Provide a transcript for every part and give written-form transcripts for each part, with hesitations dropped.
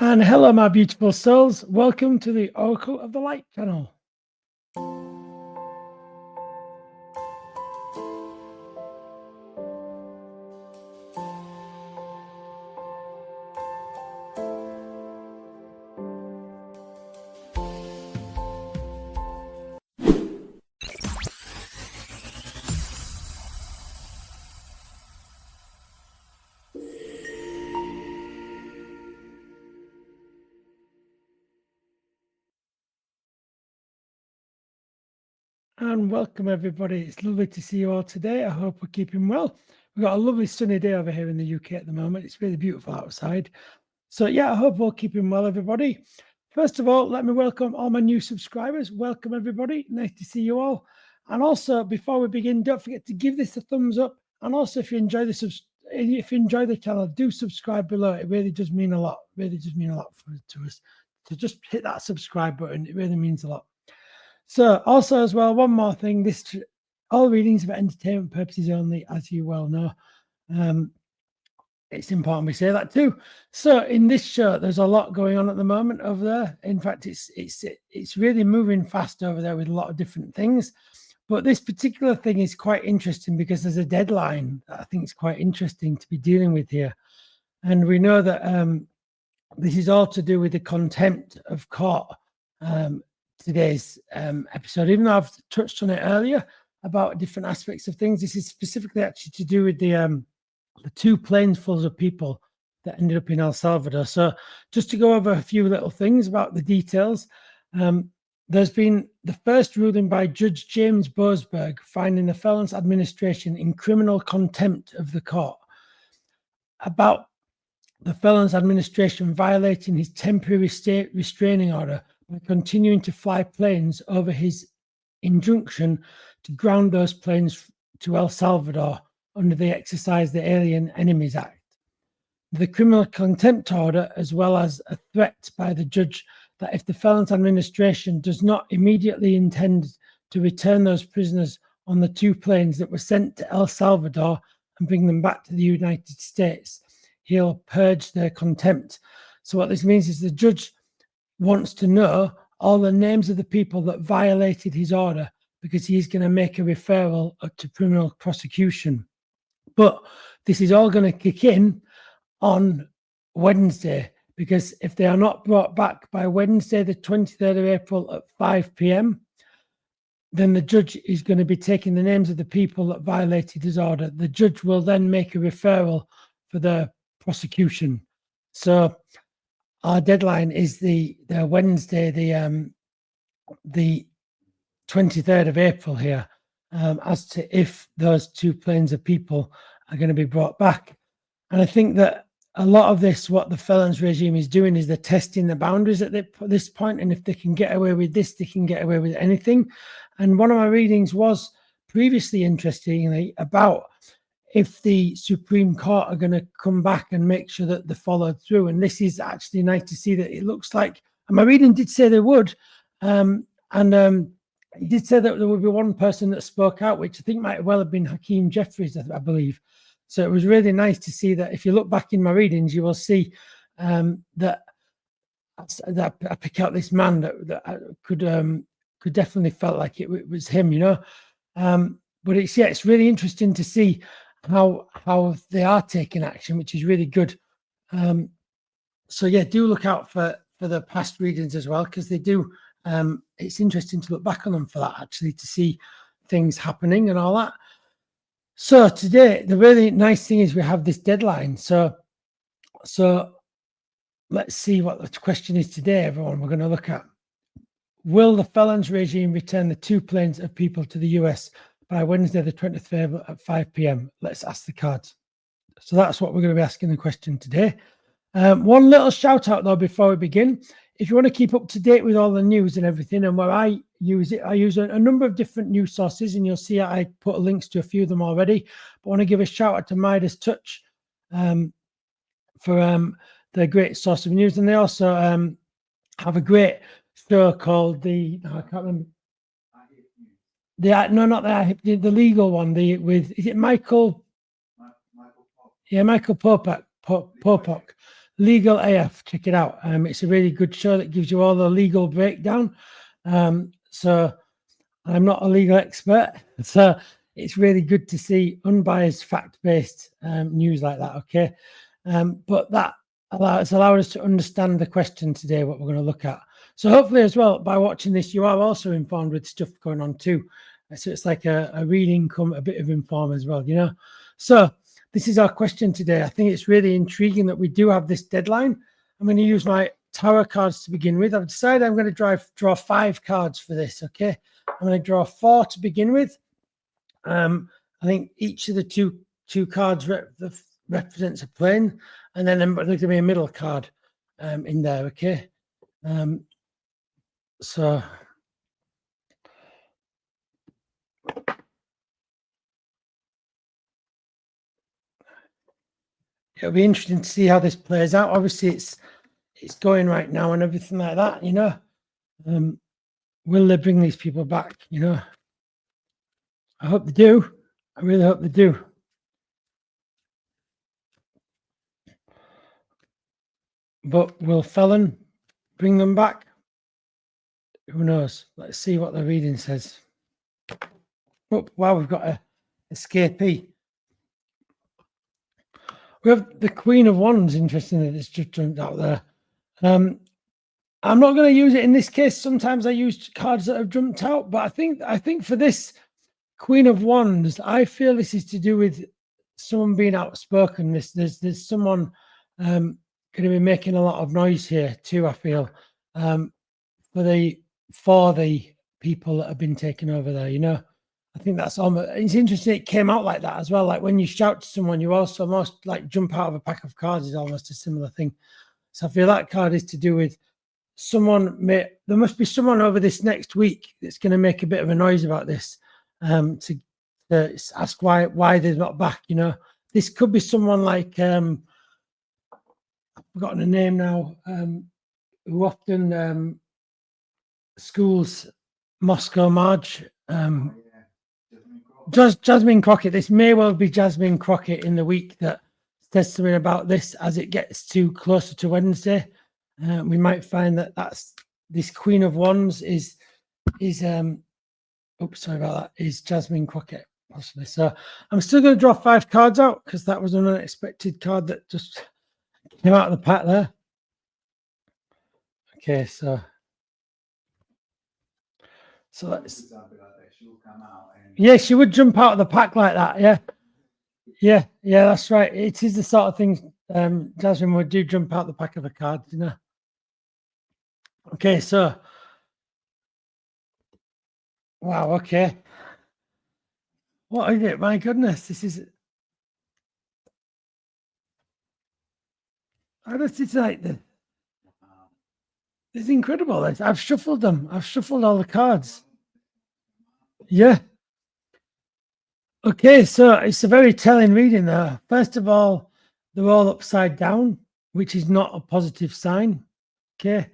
And hello, my beautiful souls. Welcome to the Oracle of the Light channel. And welcome, everybody. It's lovely to see you all today. I hope we're keeping well. We've got a lovely sunny day over here in the UK at the moment. It's really beautiful outside. So, yeah, I hope we're all keeping well, everybody. First of all, let me welcome all my new subscribers. Welcome, everybody. Nice to see you all. And also, before we begin, don't forget to give this a thumbs up. And also, if you enjoy the channel, do subscribe below. It really does mean a lot. It really does mean a lot to us. To just hit that subscribe button. It really means a lot. So also as well, one more thing, all readings for entertainment purposes only, as you well know. It's important we say that too. So in this show, there's a lot going on at the moment over there. In fact, it's really moving fast over there with a lot of different things. But this particular thing is quite interesting because there's a deadline that I think is quite interesting to be dealing with here. And we know that this is all to do with the contempt of court. Today's episode, even though I've touched on it earlier about different aspects of things, this is specifically actually to do with the two planes full of people that ended up in El Salvador. So just to go over a few little things about the details, there's been the first ruling by Judge James Boasberg finding the Felon's administration in criminal contempt of the court about the Felon's administration violating his temporary restraining order by continuing to fly planes over his injunction to ground those planes to El Salvador under the Exercise the Alien Enemies Act. The criminal contempt order, as well as a threat by the judge that if the Felon's administration does not immediately intend to return those prisoners on the two planes that were sent to El Salvador and bring them back to the United States, he'll purge their contempt. So what this means is the judge wants to know all the names of the people that violated his order because he's going to make a referral to criminal prosecution. But this is all going to kick in on Wednesday, because if they are not brought back by Wednesday, the 23rd of April at 5 p.m., then the judge is going to be taking the names of the people that violated his order. The judge will then make a referral for the prosecution. So our deadline is the Wednesday, the 23rd of April here, as to if those two planes of people are going to be brought back. And I think that a lot of this, what the Felons regime is doing, is they're testing the boundaries at this point. And if they can get away with this, they can get away with anything. And one of my readings was previously, interestingly, about if the Supreme Court are going to come back and make sure that they followed through. And this is actually nice to see that it looks like, and my reading did say they would, it did say that there would be one person that spoke out, which I think might well have been Hakeem Jeffries, I believe. So it was really nice to see that. If you look back in my readings, you will see that I pick out this man that could definitely felt like it was him, you know. But it's really interesting to see how they are taking action, which is really good. So yeah, do look out for the past readings as well, because they do. It's interesting to look back on them for that, actually, to see things happening and all that. So today, the really nice thing is we have this deadline. So let's see what the question is today, everyone. We're going to look at: will the Felons regime return the two planes of people to the US by Wednesday, the 20th of April at 5 p.m.? Let's ask the cards. So that's what we're going to be asking the question today. One little shout out though before we begin. If you want to keep up to date with all the news and everything, and where I use it, I use a number of different news sources, and you'll see I put links to a few of them already. But I want to give a shout out to MeidasTouch for their great source of news, and they also have a great show called I can't remember. Not the IHIP, the legal one. Is it Michael? Yeah, Michael Popak. Legal AF. Check it out. It's a really good show that gives you all the legal breakdown. So I'm not a legal expert, so it's really good to see unbiased, fact-based news like that. Okay, but that allowed us to understand the question today, what we're going to look at. So hopefully as well, by watching this, you are also informed with stuff going on too. So it's like a reading come a bit of inform as well, you know. So this is our question today. I think it's really intriguing that we do have this deadline. I'm going to use my tarot cards to begin with. I've decided I'm going to draw 5 cards for this. Okay, I'm going to draw 4 to begin with. I think each of the two cards represents a plane, and then there's going to be a middle card in there. Okay, so it'll be interesting to see how this plays out. Obviously, it's going right now and everything like that, you know. Will they bring these people back? You know, I hope they do. I really hope they do. But will Felon bring them back? Who knows? Let's see what the reading says. Oh, wow, we've got a escapee. We have the Queen of Wands, interesting that it's just jumped out there. I'm not going to use it in this case. Sometimes I use cards that have jumped out, but I think for this Queen of Wands, I feel this is to do with someone being outspoken. There's someone going to be making a lot of noise here too, I feel, for the people that have been taken over there, you know. I think that's almost, it's interesting it came out like that as well. Like when you shout to someone, you also almost like jump out of a pack of cards is almost a similar thing. So I feel that card is to do with someone, there must be someone over this next week that's going to make a bit of a noise about this, to ask why they're not back, you know. This could be someone like, I've forgotten the name now, who often schools Moscow Marge, Jasmine Crockett. This may well be Jasmine Crockett in the week that says something about this as it gets too closer to Wednesday. We might find that that's this Queen of Wands is oops, sorry about that, is Jasmine Crockett possibly. So I'm still going to draw 5 cards out because that was an unexpected card that just came out of the pack there. Okay, so let's, yeah, she would jump out of the pack like that. Yeah, that's right. It is the sort of thing Jasmine would do, jump out the pack of a card, you know. Okay, so wow, okay. What is it? My goodness, this is, it's like it's incredible. I've shuffled them. I've shuffled all the cards. Yeah. Okay, so it's a very telling reading there. First of all, they're all upside down, which is not a positive sign. Okay.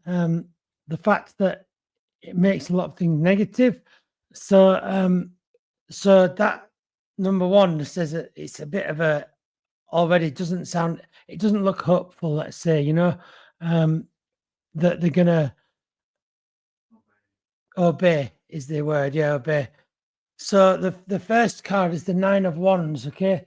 The fact that it makes a lot of things negative. So so that number one says that it's a bit of a, already doesn't sound, it doesn't look hopeful, let's say, you know, that they're gonna obey is the word. Yeah, obey. So the first card is the 9 of Wands. Okay,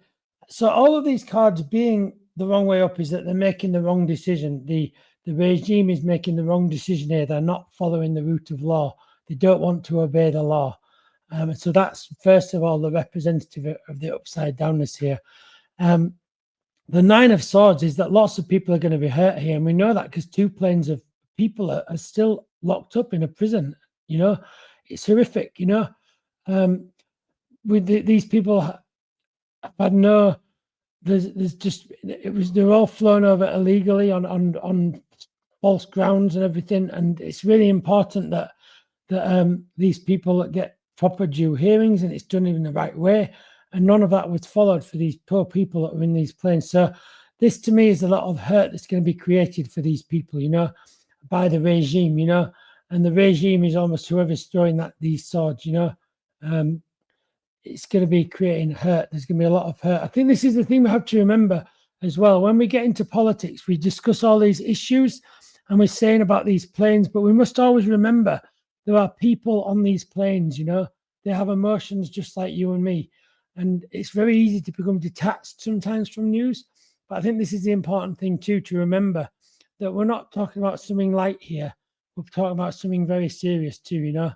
so all of these cards being the wrong way up is that they're making the wrong decision. The regime is making the wrong decision here. They're not following the route of law. They don't want to obey the law. So that's first of all the representative of the upside downness here. The 9 of Swords is that lots of people are going to be hurt here, and we know that because 2 planes of people are still locked up in a prison. You know, it's horrific. You know, with these people have had no. There's just they're all flown over illegally on false grounds and everything, and it's really important that these people get proper due hearings and it's done in the right way. And none of that was followed for these poor people that were in these planes. So this to me is a lot of hurt that's going to be created for these people, you know, by the regime, you know, and the regime is almost whoever's throwing these swords, you know. It's going to be creating hurt. There's going to be a lot of hurt. I think this is the thing we have to remember. as well. When we get into politics, we discuss all these issues and we're saying about these planes, but we must always remember there are people on these planes, you know, they have emotions just like you and me. And it's very easy to become detached sometimes from news. But I think this is the important thing too, to remember that we're not talking about something light here. We're talking about something very serious too, you know.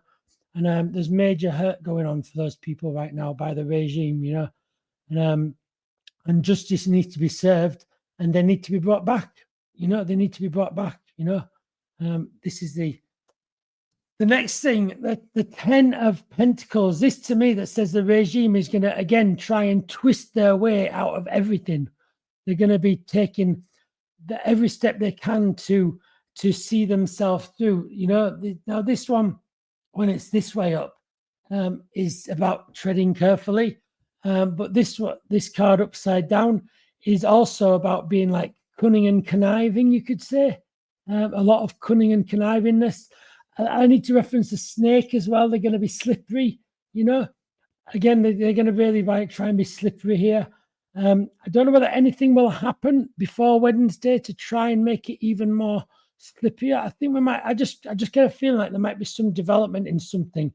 And there's major hurt going on for those people right now by the regime, you know. And justice needs to be served, and they need to be brought back. You know, they need to be brought back. You know, this is the next thing. The 10 of Pentacles. This to me that says the regime is going to again try and twist their way out of everything. They're going to be taking every step they can to see themselves through. You know, now this one, when it's this way up, is about treading carefully. But this card upside down is also about being like cunning and conniving, you could say. A lot of cunning and connivingness. I need to reference the snake as well. They're going to be slippery, you know. Again, they're going to really try and be slippery here. I don't know whether anything will happen before Wednesday to try and make it even more slippier. I think we might. I just get a feeling like there might be some development in something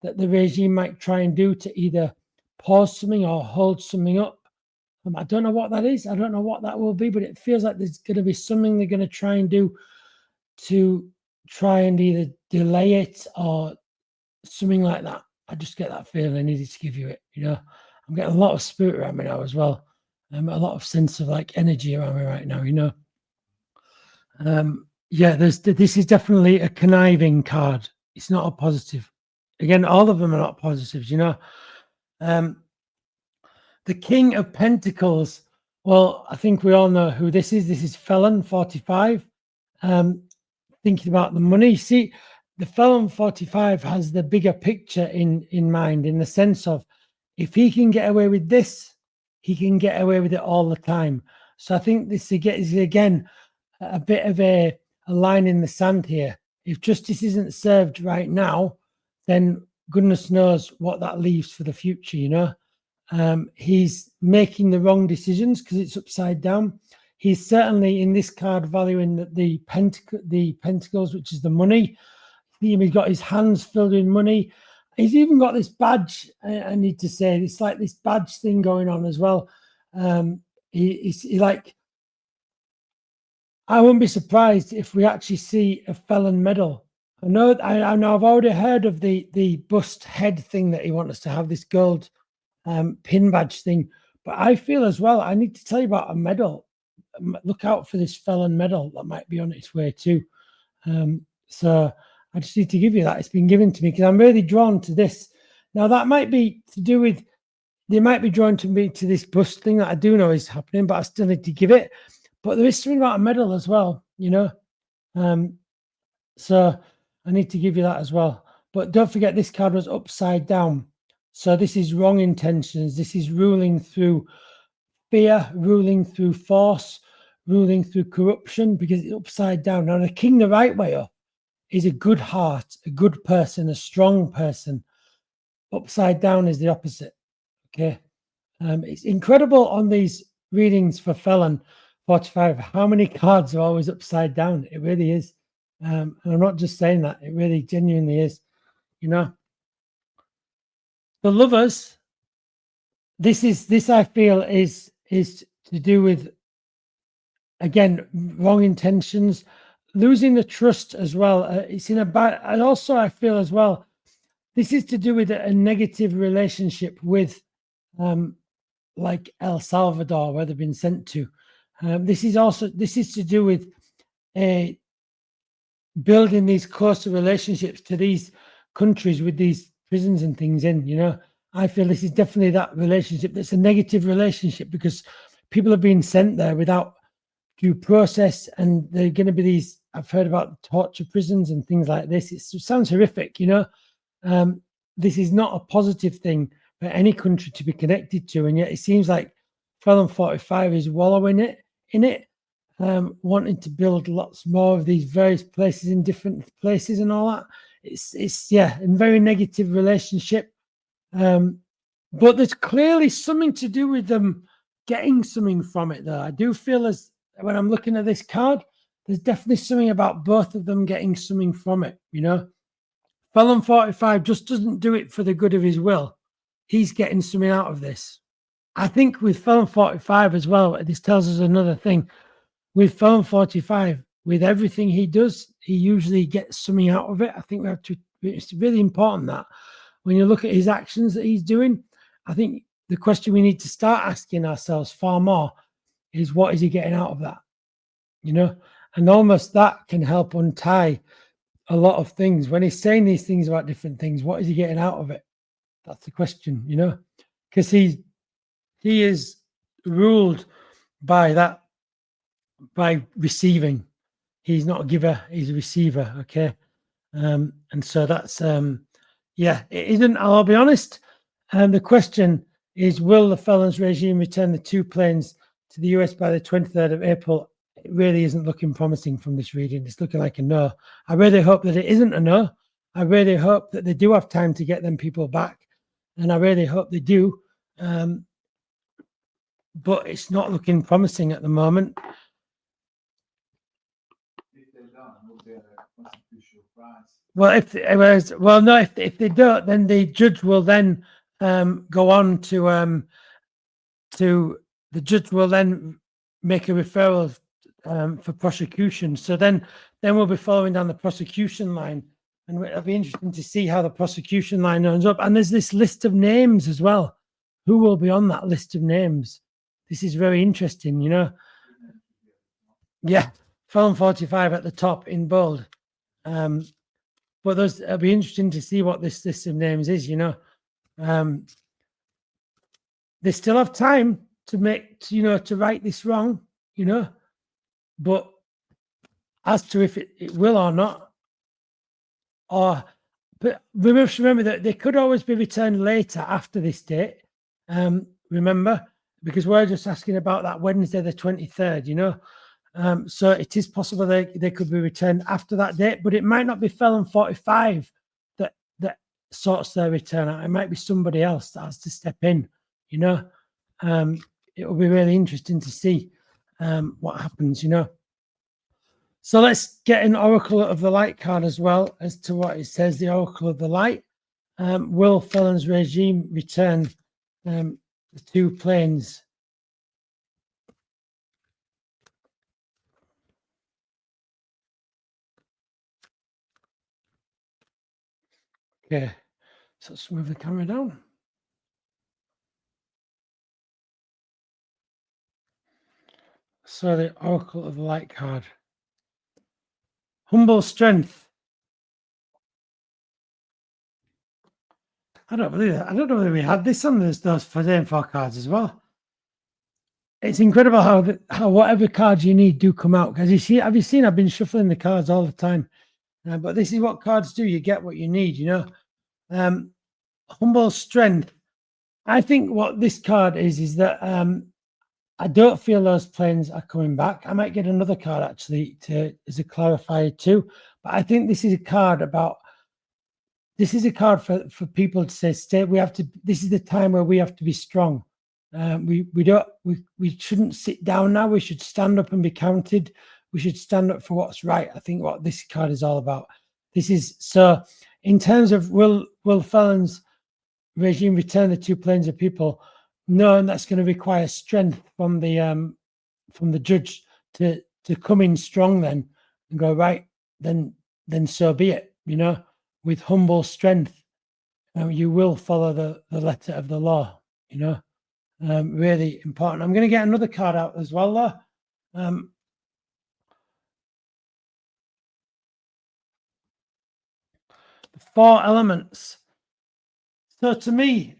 that the regime might try and do to either pause something or hold something up. I don't know what that is. I don't know what that will be, but it feels like there's going to be something they're going to try and do to try and either delay it or something like that. I just get that feeling. I needed to give you it. You know, I'm getting a lot of spirit around me now as well. A lot of sense of like energy around me right now. You know, yeah. This is definitely a conniving card. It's not a positive. Again, all of them are not positives. You know, the King of Pentacles. Well, I think we all know who this is. This is Felon 45. Thinking about the money. See, the Felon 45 has the bigger picture in mind, in the sense of if he can get away with this, he can get away with it all the time. So I think this is again a bit of a line in the sand here. If justice isn't served right now, then goodness knows what that leaves for the future, you know. He's making the wrong decisions because it's upside down. He's certainly in this card valuing the pentacles, which is the money. He's got his hands filled with money. He's even got this badge. I need to say, it's like this badge thing going on as well. He like, I wouldn't be surprised if we actually see a felon medal. I know I've already heard of the bust head thing that he wants us to have, this gold pin badge thing. But I feel as well, I need to tell you about a medal. Look out for this felon medal that might be on its way too. So I just need to give you that. It's been given to me because I'm really drawn to this. Now that might be to do with, they might be drawn to me to this bust thing that I do know is happening, but I still need to give it. But there is something about a medal as well, you know. So I need to give you that as well. But don't forget, this card was upside down. So this is wrong intentions. This is ruling through fear, ruling through force, ruling through corruption, because it's upside down. Now, the king the right way up is a good heart, a good person, a strong person. Upside down is the opposite. Okay. It's incredible on these readings for Felon 45 how many cards are always upside down. It really is. And I'm not just saying that, it really genuinely is. You know, the Lovers, this I feel is to do with, again, wrong intentions, losing the trust as well. It's in a bad, and also I feel as well, this is to do with a negative relationship with like El Salvador, where they've been sent to. This is to do with building these closer relationships to these countries with these prisons and things in, you know. I feel this is definitely that relationship that's a negative relationship because people are being sent there without due process, and they're going to be these, I've heard about torture prisons and things like this. It sounds horrific, you know. This is not a positive thing for any country to be connected to, and yet it seems like Felon 45 is wallowing in it, wanting to build lots more of these various places in different places and all that. It's yeah, a very negative relationship. But there's clearly something to do with them getting something from it, though. I do feel as when I'm looking at this card, there's definitely something about both of them getting something from it, you know. Felon 45 just doesn't do it for the good of his will. He's getting something out of this. I think with Felon 45 as well, this tells us another thing. With Felon 45, with everything he does, he usually gets something out of it. I think we have to, it's really important that when you look at his actions that he's doing, I think the question we need to start asking ourselves far more is, what is he getting out of that? You know, and almost that can help untie a lot of things. When he's saying these things about different things, what is he getting out of it? That's the question, you know, because he is ruled by that, by receiving. He's not a giver, he's a receiver. Okay. And so that's yeah, it isn't, I'll be honest. And the question is, will the felons regime return the 2 planes to the US by the 23rd of April? It really isn't looking promising from this reading. It's looking like a no. I really hope that it isn't a no. I really hope that they do have time to get them people back. And I really hope they do. But it's not looking promising at the moment. Well, if they don't, then the judge will then go on to the judge will then make a referral for prosecution. So then we'll be following down the prosecution line, and it'll be interesting to see how the prosecution line ends up. And there's this list of names as well. Who will be on that list of names? This is very interesting, you know. Yeah, Felon 45 at the top in bold. But it'll be interesting to see what this list of names is, you know. They still have time to to right this wrong, you know. But as to if it will or not, but remember that they could always be returned later after this date. Remember, because we're just asking about that Wednesday the 23rd, you know. So it is possible they could be returned after that date, but it might not be Felon 45 that sorts their return out. It might be somebody else that has to step in, you know. It will be really interesting to see what happens, you know. So let's get an Oracle of the Light card as well as to what it says. The Oracle of the Light. Will Felon's regime return the 2 planes? Okay, so let's move the camera down. So the Oracle of the Light card. Humble strength. I don't believe that. I don't know whether we had this on those same 4 cards as well. It's incredible how whatever cards you need do come out. Because have you seen? I've been shuffling the cards all the time, but this is what cards do. You get what you need, you know. Humble strength. I think what this card is that I don't feel those planes are coming back. I might get another card actually as a clarifier too. But I think this is a card about. This is a card for people to say, "Stay." We have to. This is the time where we have to be strong. We shouldn't sit down now. We should stand up and be counted. We should stand up for what's right. I think what this card is all about. This is so. In terms of will Felon's regime return the 2 planes of people? No, and that's going to require strength from the judge to come in strong then and go, right, then so be it, you know, with humble strength. You will follow the letter of the law, you know. Really important. I'm going to get another card out as well, though. The 4 elements. So to me,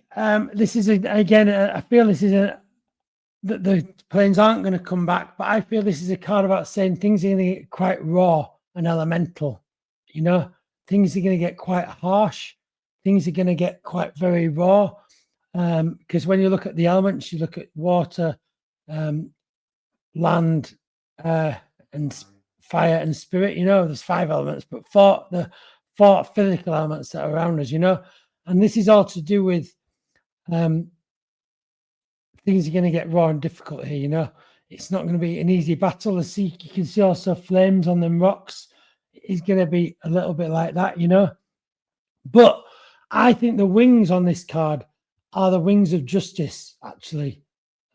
this is again. I feel this is that the planes aren't going to come back, but I feel this is a card about saying things are going to get quite raw and elemental. You know, things are going to get quite harsh. Things are going to get quite very raw. Because when you look at the elements, you look at water, land, and fire and spirit. You know, there's 5 elements, but the 4 physical elements that are around us. You know, and this is all to do with things are going to get raw and difficult here, you know. It's not going to be an easy battle. You can see also flames on them rocks. It's going to be a little bit like that, you know. But I think the wings on this card are the wings of justice, actually.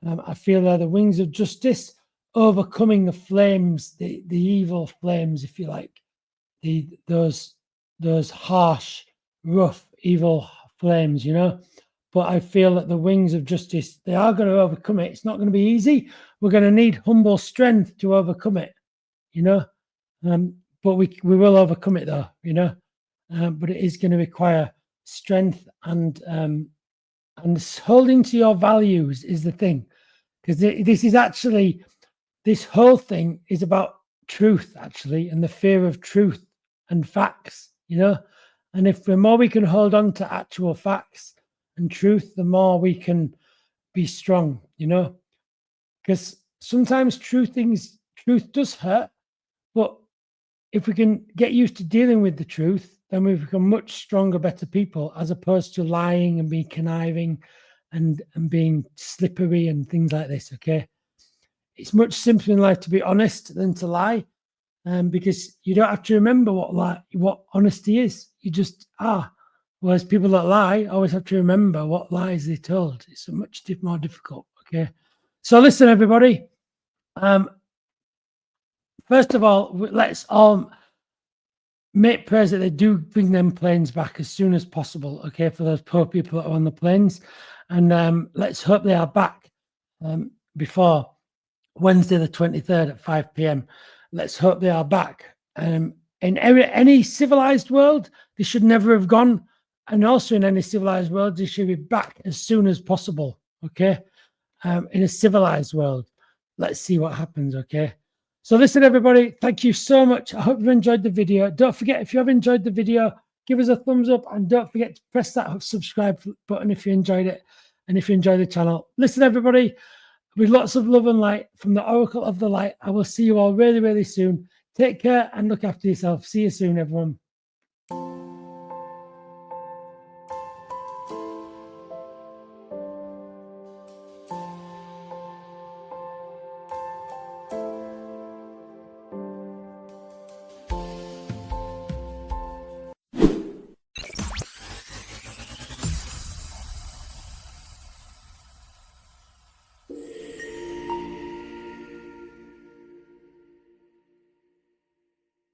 I feel they're the wings of justice, overcoming the flames, the evil flames, if you like, those harsh, rough, evil flames, you know. But I feel that the wings of justice, they are going to overcome it. It's not going to be easy. We're going to need humble strength to overcome it, you know. But we will overcome it, though, you know. But it is going to require strength and holding to your values is the thing, because this whole thing is about truth, actually, and the fear of truth and facts, you know. And if the more we can hold on to actual facts and truth, the more we can be strong, you know. Because sometimes truth does hurt, but if we can get used to dealing with the truth, then we become much stronger, better people, as opposed to lying and being conniving and being slippery and things like this, okay? It's much simpler in life to be honest than to lie, because you don't have to remember what honesty is. You just are. Whereas people that lie always have to remember what lies they told. It's much more difficult, okay? So listen, everybody. First of all, let's all make prayers that they do bring them planes back as soon as possible, okay, for those poor people that are on the planes. And let's hope they are back before Wednesday the 23rd at 5 p.m. Let's hope they are back. In any civilized world, they should never have gone. And also in any civilized world, they should be back as soon as possible, okay? In a civilized world. Let's see what happens, okay? So listen, everybody, thank you so much. I hope you've enjoyed the video. Don't forget, if you have enjoyed the video, give us a thumbs up, and don't forget to press that subscribe button if you enjoyed it and if you enjoy the channel. Listen, everybody, with lots of love and light from the Oracle of the Light, I will see you all really, really soon. Take care and look after yourself. See you soon, everyone.